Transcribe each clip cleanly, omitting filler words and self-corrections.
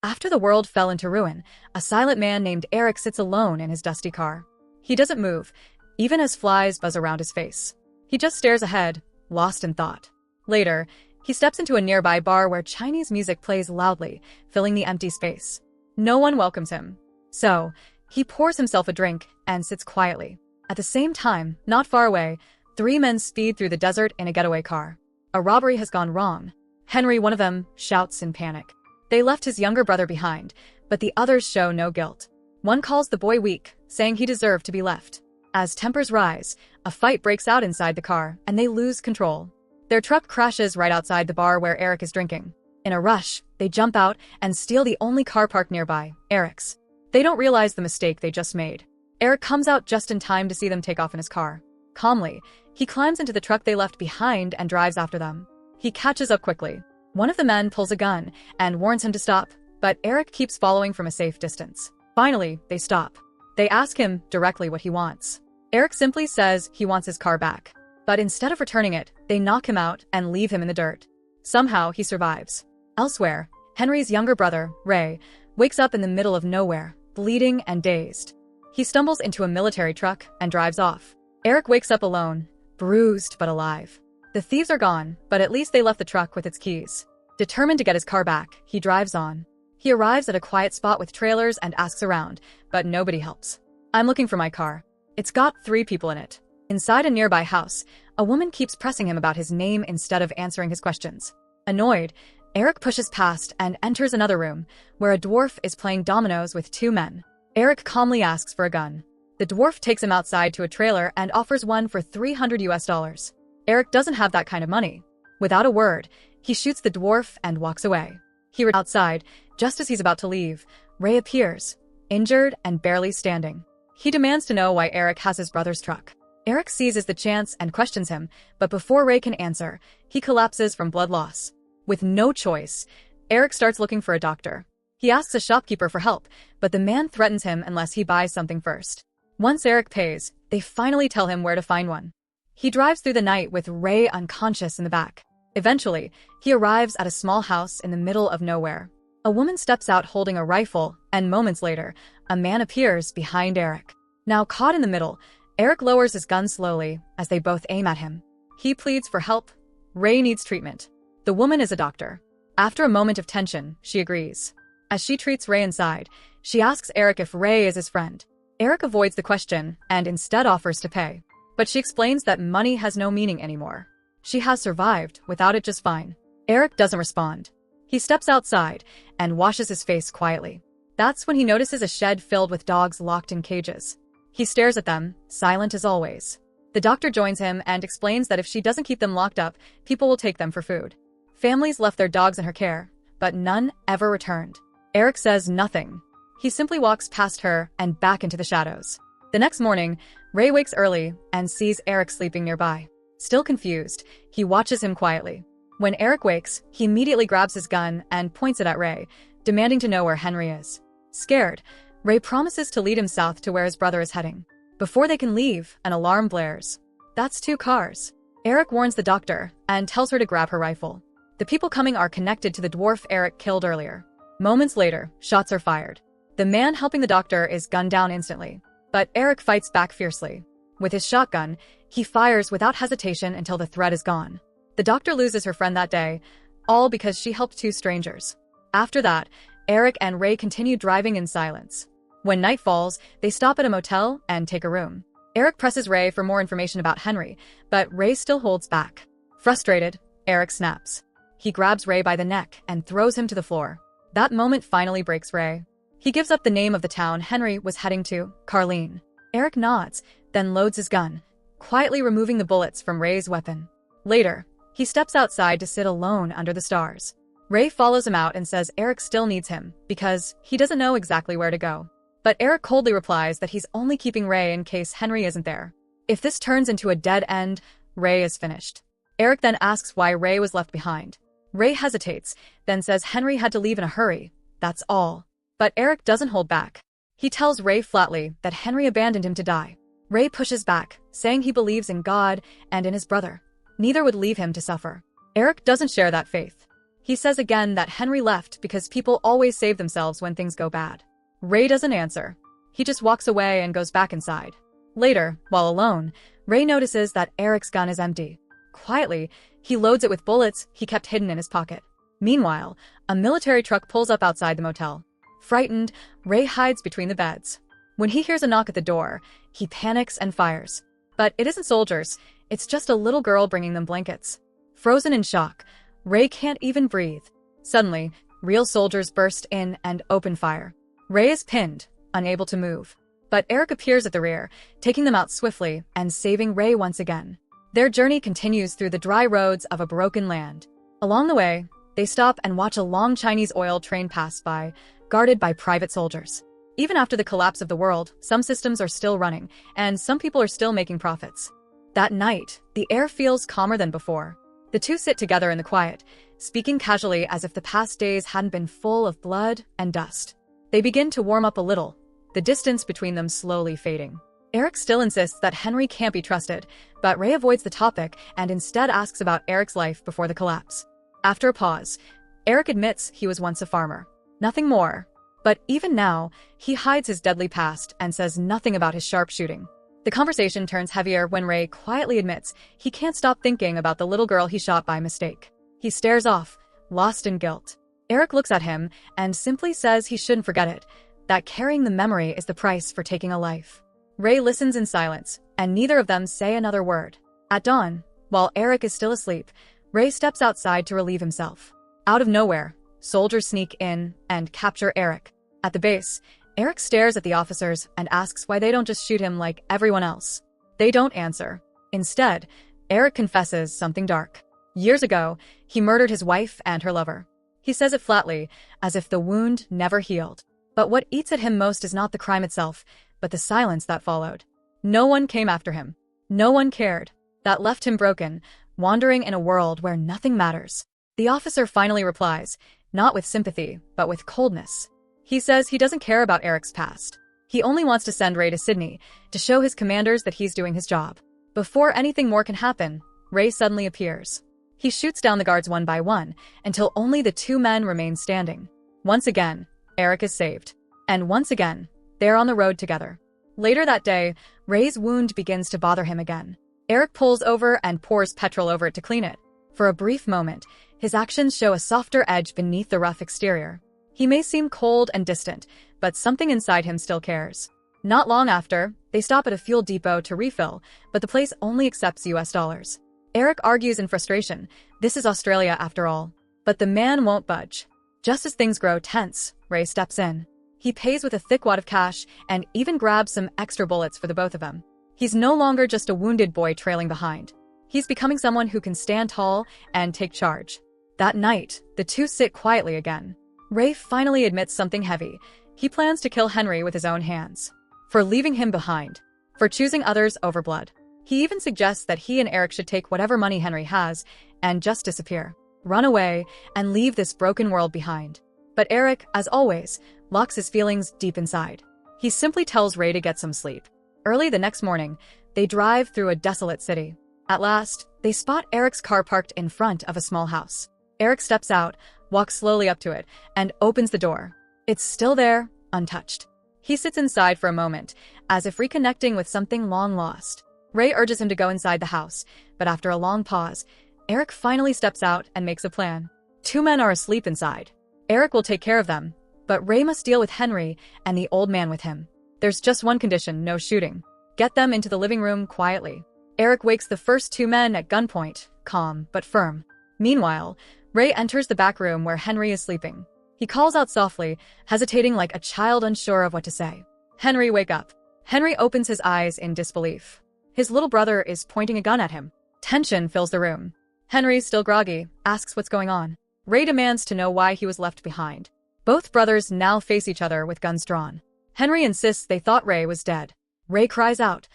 After the world fell into ruin, a silent man named Eric sits alone in his dusty car. He doesn't move, even as flies buzz around his face. He just stares ahead, lost in thought. Later, he steps into a nearby bar where Chinese music plays loudly, filling the empty space. No one welcomes him. So, he pours himself a drink and sits quietly. At the same time, not far away, three men speed through the desert in a getaway car. A robbery has gone wrong. Henry, one of them, shouts in panic. They left his younger brother behind, but the others show no guilt. One calls the boy weak, saying he deserved to be left. As tempers rise, a fight breaks out inside the car, and they lose control. Their truck crashes right outside the bar where Eric is drinking. In a rush, they jump out and steal the only car parked nearby, Eric's. They don't realize the mistake they just made. Eric comes out just in time to see them take off in his car. Calmly, he climbs into the truck they left behind and drives after them. He catches up quickly. One of the men pulls a gun and warns him to stop, but Eric keeps following from a safe distance. Finally, they stop. They ask him directly what he wants. Eric simply says he wants his car back. But instead of returning it, they knock him out and leave him in the dirt. Somehow, he survives. Elsewhere, Henry's younger brother, Ray, wakes up in the middle of nowhere, bleeding and dazed. He stumbles into a military truck and drives off. Eric wakes up alone, bruised but alive. The thieves are gone, but at least they left the truck with its keys. Determined to get his car back, he drives on. He arrives at a quiet spot with trailers and asks around, but nobody helps. "I'm looking for my car. It's got 3 people in it." Inside a nearby house, a woman keeps pressing him about his name instead of answering his questions. Annoyed, Eric pushes past and enters another room, where a dwarf is playing dominoes with 2 men. Eric calmly asks for a gun. The dwarf takes him outside to a trailer and offers one for $300. Eric doesn't have that kind of money. Without a word, he shoots the dwarf and walks away. He returns outside. Just as he's about to leave, Ray appears, injured and barely standing. He demands to know why Eric has his brother's truck. Eric seizes the chance and questions him, but before Ray can answer, he collapses from blood loss. With no choice, Eric starts looking for a doctor. He asks a shopkeeper for help, but the man threatens him unless he buys something first. Once Eric pays, they finally tell him where to find one. He drives through the night with Ray unconscious in the back. Eventually, he arrives at a small house in the middle of nowhere. A woman steps out holding a rifle, and moments later, a man appears behind Eric. Now caught in the middle, Eric lowers his gun slowly as they both aim at him. He pleads for help. Ray needs treatment. The woman is a doctor. After a moment of tension, she agrees. As she treats Ray inside, she asks Eric if Ray is his friend. Eric avoids the question and instead offers to pay. But she explains that money has no meaning anymore. She has survived without it just fine. Eric doesn't respond. He steps outside and washes his face quietly. That's when he notices a shed filled with dogs locked in cages. He stares at them, silent as always. The doctor joins him and explains that if she doesn't keep them locked up, people will take them for food. Families left their dogs in her care, but none ever returned. Eric says nothing. He simply walks past her and back into the shadows. The next morning, Ray wakes early and sees Eric sleeping nearby. Still confused, he watches him quietly. When Eric wakes, he immediately grabs his gun and points it at Ray, demanding to know where Henry is. Scared, Ray promises to lead him south to where his brother is heading. Before they can leave, an alarm blares. That's 2 cars. Eric warns the doctor and tells her to grab her rifle. The people coming are connected to the dwarf Eric killed earlier. Moments later, shots are fired. The man helping the doctor is gunned down instantly, but Eric fights back fiercely. With his shotgun, he fires without hesitation until the threat is gone. The doctor loses her friend that day, all because she helped 2 strangers. After that, Eric and Ray continue driving in silence. When night falls, they stop at a motel and take a room. Eric presses Ray for more information about Henry, but Ray still holds back. Frustrated, Eric snaps. He grabs Ray by the neck and throws him to the floor. That moment finally breaks Ray. He gives up the name of the town Henry was heading to, Carlene. Eric nods, then loads his gun, quietly removing the bullets from Ray's weapon. Later, he steps outside to sit alone under the stars. Ray follows him out and says Eric still needs him because he doesn't know exactly where to go. But Eric coldly replies that he's only keeping Ray in case Henry isn't there. If this turns into a dead end, Ray is finished. Eric then asks why Ray was left behind. Ray hesitates, then says Henry had to leave in a hurry. That's all. But Eric doesn't hold back. He tells Ray flatly that Henry abandoned him to die. Ray pushes back, saying he believes in God and in his brother. Neither would leave him to suffer. Eric doesn't share that faith. He says again that Henry left because people always save themselves when things go bad. Ray doesn't answer. He just walks away and goes back inside. Later, while alone, Ray notices that Eric's gun is empty. Quietly, he loads it with bullets he kept hidden in his pocket. Meanwhile, a military truck pulls up outside the motel. Frightened, Ray hides between the beds. When he hears a knock at the door, he panics and fires. But it isn't soldiers, it's just a little girl bringing them blankets. Frozen in shock, Ray can't even breathe. Suddenly, real soldiers burst in and open fire. Ray is pinned, unable to move. But Eric appears at the rear, taking them out swiftly and saving Ray once again. Their journey continues through the dry roads of a broken land. Along the way, they stop and watch a long Chinese oil train pass by, guarded by private soldiers. Even after the collapse of the world, some systems are still running, and some people are still making profits. That night, the air feels calmer than before. The two sit together in the quiet, speaking casually as if the past days hadn't been full of blood and dust. They begin to warm up a little, the distance between them slowly fading. Eric still insists that Henry can't be trusted, but Ray avoids the topic and instead asks about Eric's life before the collapse. After a pause, Eric admits he was once a farmer. Nothing more. But even now, he hides his deadly past and says nothing about his sharpshooting. The conversation turns heavier when Ray quietly admits he can't stop thinking about the little girl he shot by mistake. He stares off, lost in guilt. Eric looks at him and simply says he shouldn't forget it, that carrying the memory is the price for taking a life. Ray listens in silence, and neither of them say another word. At dawn, while Eric is still asleep, Ray steps outside to relieve himself. Out of nowhere, soldiers sneak in and capture Eric. At the base, Eric stares at the officers and asks why they don't just shoot him like everyone else. They don't answer. Instead, Eric confesses something dark. Years ago, he murdered his wife and her lover. He says it flatly, as if the wound never healed. But what eats at him most is not the crime itself, but the silence that followed. No one came after him. No one cared. That left him broken, wandering in a world where nothing matters. The officer finally replies, not with sympathy, but with coldness. He says he doesn't care about Eric's past. He only wants to send Ray to Sydney to show his commanders that he's doing his job. Before anything more can happen, Ray suddenly appears. He shoots down the guards one by one until only the two men remain standing. Once again, Eric is saved. And once again, they're on the road together. Later that day, Ray's wound begins to bother him again. Eric pulls over and pours petrol over it to clean it. For a brief moment, his actions show a softer edge beneath the rough exterior. He may seem cold and distant, but something inside him still cares. Not long after, they stop at a fuel depot to refill, but the place only accepts US dollars. Eric argues in frustration. This is Australia after all. But the man won't budge. Just as things grow tense, Ray steps in. He pays with a thick wad of cash and even grabs some extra bullets for the both of them. He's no longer just a wounded boy trailing behind. He's becoming someone who can stand tall and take charge. That night, the two sit quietly again. Ray finally admits something heavy. He plans to kill Henry with his own hands. For leaving him behind. For choosing others over blood. He even suggests that he and Eric should take whatever money Henry has and just disappear. Run away and leave this broken world behind. But Eric, as always, locks his feelings deep inside. He simply tells Ray to get some sleep. Early the next morning, they drive through a desolate city. At last, they spot Eric's car parked in front of a small house. Eric steps out, walks slowly up to it, and opens the door. It's still there, untouched. He sits inside for a moment, as if reconnecting with something long lost. Ray urges him to go inside the house, but after a long pause, Eric finally steps out and makes a plan. Two men are asleep inside. Eric will take care of them, but Ray must deal with Henry and the old man with him. There's just one condition, no shooting. Get them into the living room quietly. Eric wakes the first two men at gunpoint, calm but firm. Meanwhile, Ray enters the back room where Henry is sleeping. He calls out softly, hesitating like a child unsure of what to say. Henry, wake up. Henry opens his eyes in disbelief. His little brother is pointing a gun at him. Tension fills the room. Henry, still groggy, asks what's going on. Ray demands to know why he was left behind. Both brothers now face each other with guns drawn. Henry insists they thought Ray was dead. Ray cries out,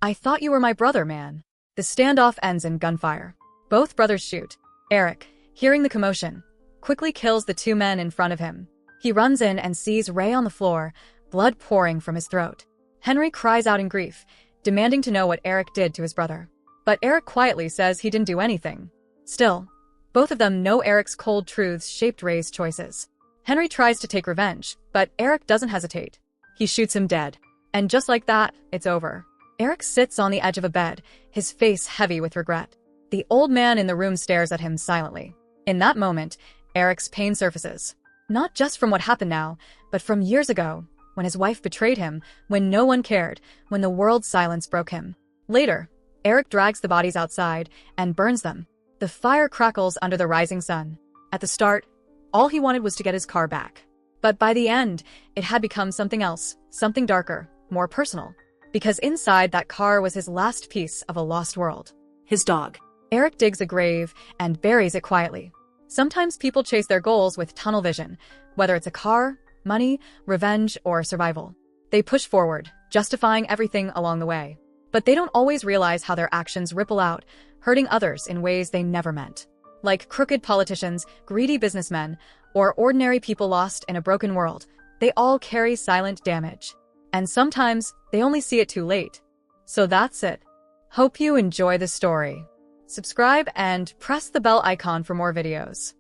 I thought you were my brother, man. The standoff ends in gunfire. Both brothers shoot. Eric, hearing the commotion, quickly kills the two men in front of him. He runs in and sees Ray on the floor, blood pouring from his throat. Henry cries out in grief, demanding to know what Eric did to his brother. But Eric quietly says he didn't do anything. Still, Both of them know Eric's cold truths shaped Ray's choices. Henry tries to take revenge, but Eric doesn't hesitate. He shoots him dead. And just like that, it's over. Eric sits on the edge of a bed, his face heavy with regret. The old man in the room stares at him silently. In that moment, Eric's pain surfaces. Not just from what happened now, but from years ago, when his wife betrayed him, when no one cared, when the world's silence broke him. Later, Eric drags the bodies outside and burns them. The fire crackles under the rising sun. At the start, all he wanted was to get his car back. But by the end, it had become something else, something darker, more personal. Because inside that car was his last piece of a lost world. His dog. Eric digs a grave and buries it quietly. Sometimes people chase their goals with tunnel vision, whether it's a car, money, revenge, or survival. They push forward, justifying everything along the way. But they don't always realize how their actions ripple out, hurting others in ways they never meant. Like crooked politicians, greedy businessmen, or ordinary people lost in a broken world, they all carry silent damage. And sometimes they only see it too late. So that's it. Hope you enjoy the story. Subscribe and press the bell icon for more videos.